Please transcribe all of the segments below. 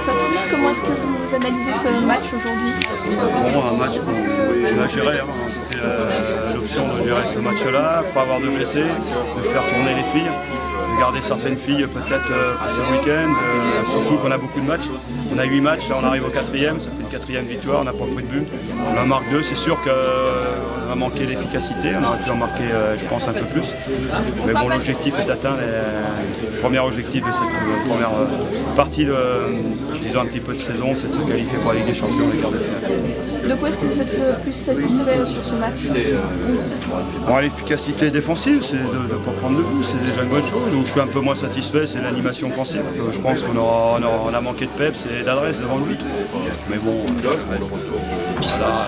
Patrice, comment est-ce que vous analysez ce match aujourd'hui? Bon, un match qu'on a géré. C'était l'option de gérer ce match-là, pas avoir de blessés, de faire tourner les filles, de garder certaines filles peut-être pour ce week-end. Surtout qu'on a beaucoup de matchs. On a 8 matchs, là on arrive au 4e, ça fait une 4e victoire, on n'a pas pris de but. On en marque 2, c'est sûr qu'on a manqué d'efficacité, on aurait pu en marquer je pense un peu plus. Mais bon, l'objectif est atteint, le premier objectif de cette première partie de, disons un petit peu de saison, c'est de se qualifier pour la Ligue des Champions, les quarts de finale. De quoi est-ce que vous êtes le plus satisfait sur ce match? Bon, l'efficacité défensive, c'est de ne pas prendre de but, c'est déjà une bonne chose. Où je suis un peu moins satisfait, c'est l'animation offensive. Je pense qu'on a manqué de peps et d'adresse devant le but. Mais bon, voilà.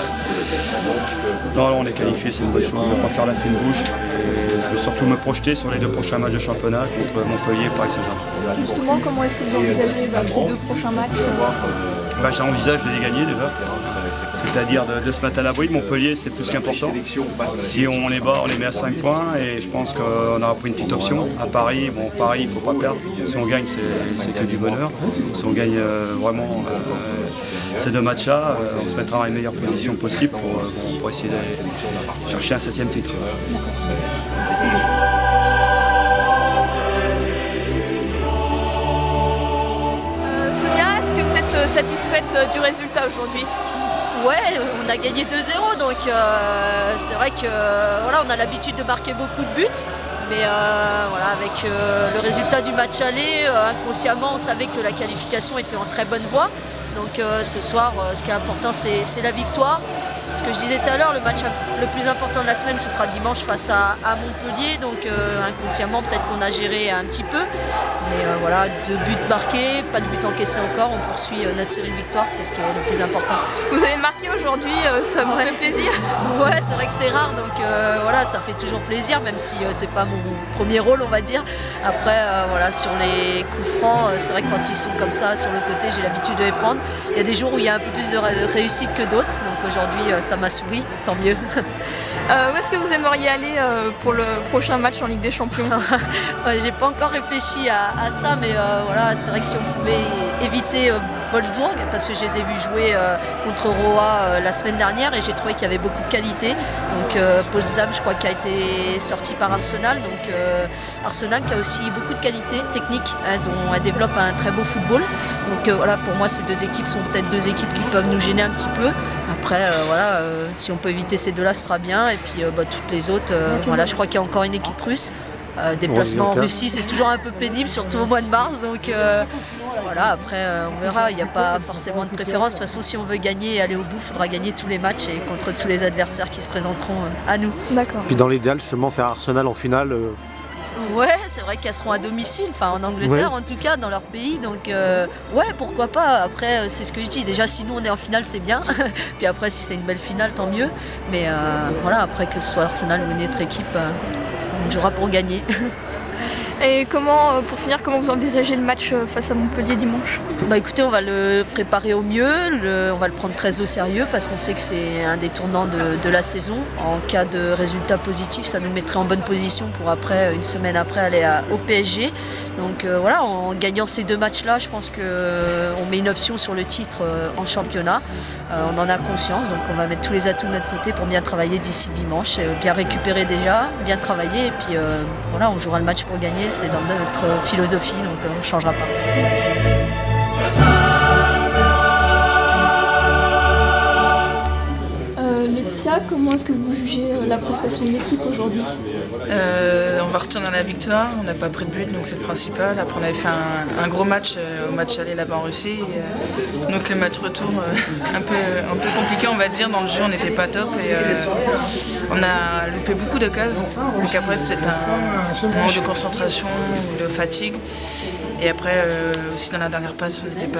Non, on est qualifié, c'est une bonne chose. On ne va pas faire la fine bouche. Et je veux surtout me projeter sur les 2 prochains matchs de championnat contre Montpellier et Paris Saint-Germain. Justement, comment est-ce que vous envisagez ces 2 prochains matchs? J'envisage de les gagner déjà. C'est-à-dire de se mettre à l'abri. Montpellier, c'est plus qu'important. Si on les bat, on les met à 5 points et je pense qu'on aura pris une petite option. À Paris, bon, Paris, il ne faut pas perdre. Si on gagne, c'est que du bonheur. Si on gagne vraiment ces 2 matchs-là, on se mettra dans les meilleures positions possibles pour essayer de chercher un 7e titre. Sonia, est-ce que vous êtes satisfaite du résultat aujourd'hui? Ouais, on a gagné 2-0, donc c'est vrai que voilà, on a l'habitude de marquer beaucoup de buts, mais voilà, avec le résultat du match aller, inconsciemment, on savait que la qualification était en très bonne voie. Donc ce soir, ce qui est important, c'est la victoire. Ce que je disais tout à l'heure, le match le plus important de la semaine, ce sera dimanche face à Montpellier. Donc inconsciemment, peut-être qu'on a géré un petit peu. Mais voilà, 2 buts marqués, pas de buts encaissés encore. On poursuit notre série de victoires, c'est ce qui est le plus important. Vous avez marqué aujourd'hui, ça vous fait plaisir? Ouais, c'est vrai que c'est rare, donc voilà, ça fait toujours plaisir, même si c'est pas mon premier rôle, on va dire. Après, voilà, sur les coups francs, c'est vrai que quand ils sont comme ça, sur le côté, j'ai l'habitude de les prendre. Il y a des jours où il y a un peu plus de réussite que d'autres, donc aujourd'hui, ça m'a souri, tant mieux. Où est-ce que vous aimeriez aller pour le prochain match en Ligue des Champions? J'ai pas encore réfléchi à ça, mais voilà, c'est vrai que si on pouvait éviter Wolfsburg, parce que je les ai vus jouer contre Roa la semaine dernière et j'ai trouvé qu'il y avait beaucoup de qualité. Donc Potsdam, je crois, qui a été sorti par Arsenal. Donc Arsenal qui a aussi beaucoup de qualité technique. Elles développent un très beau football. Donc voilà, pour moi, ces 2 équipes sont peut-être 2 équipes qui peuvent nous gêner un petit peu. Après, voilà, si on peut éviter ces 2-là, ce sera bien. Et puis toutes les autres, voilà, je crois qu'il y a encore une équipe russe. Déplacement en Russie, c'est toujours un peu pénible, surtout au mois de mars. Donc voilà, après on verra, il n'y a pas forcément de préférence. De toute façon, si on veut gagner et aller au bout, il faudra gagner tous les matchs et contre tous les adversaires qui se présenteront à nous. D'accord. Puis dans l'idéal, justement, faire Arsenal en finale. Ouais, c'est vrai qu'elles seront à domicile, enfin en Angleterre en tout cas, dans leur pays. Donc ouais, pourquoi pas. Après, c'est ce que je dis. Déjà, si nous on est en finale, c'est bien. Puis après, si c'est une belle finale, tant mieux. Mais voilà, après que ce soit Arsenal ou une autre équipe, on jouera pour gagner. Et comment, pour finir, comment vous envisagez le match face à Montpellier dimanche? Bah écoutez, on va le préparer au mieux, on va le prendre très au sérieux parce qu'on sait que c'est un des tournants de la saison. En cas de résultat positif, ça nous mettrait en bonne position pour après, une semaine après, aller au PSG. Donc voilà, en gagnant ces 2 matchs-là, je pense qu'on met une option sur le titre en championnat. On en a conscience, donc on va mettre tous les atouts de notre côté pour bien travailler d'ici dimanche, bien récupérer déjà, bien travailler et puis voilà, on jouera le match pour gagner. C'est dans notre philosophie, donc on ne changera pas. Laetitia, comment est-ce que vous jugez la prestation de l'équipe aujourd'hui? On va retourner à la victoire, on n'a pas pris de but, donc c'est le principal. Après on avait fait un gros match au match aller là-bas en Russie. Donc le match retour un peu compliqué, on va dire. Dans le jeu on n'était pas top et on a loupé beaucoup d'occasions. Donc après c'était un manque de concentration, de fatigue. Et après aussi dans la dernière passe on n'était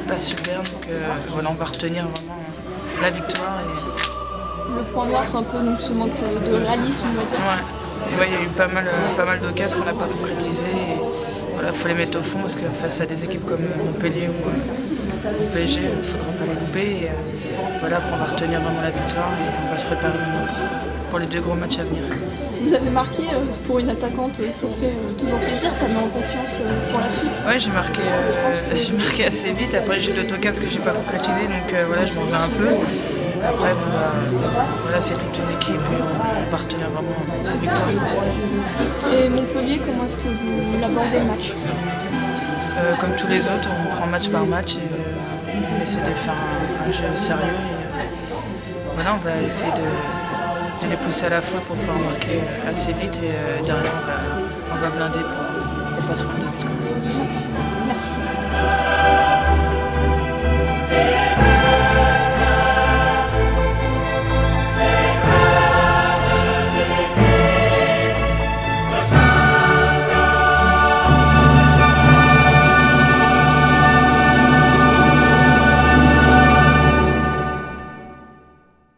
pas super. Donc voilà, on va retenir vraiment la victoire. Le point noir, c'est un peu donc, ce manque de réalisme, on va dire. Ouais, il y a eu pas mal d'occasions qu'on n'a pas concrétisées. Voilà, faut les mettre au fond parce que face à des équipes comme Montpellier ou PSG, il ne faudra pas les louper. Et, voilà, après on va retenir vraiment la victoire et on va se préparer maintenant pour les 2 gros matchs à venir. Vous avez marqué, pour une attaquante, ça fait toujours plaisir, ça met en confiance pour la suite. Ouais, j'ai marqué assez vite. Après, j'ai d'autres occasions que j'ai pas concrétisé, donc voilà, je m'en vais un peu. Après, bon, voilà, c'est toute une équipe et on partenait vraiment en victoire. Et Montpellier, comment est-ce que vous l'abordez le match? Comme tous les autres, on prend match par match et on essaie de faire un jeu sérieux. Et, voilà, on va essayer de les pousser à la faute pour pouvoir marquer assez vite et derrière on va blinder pour ne pas se prendre de but. Merci.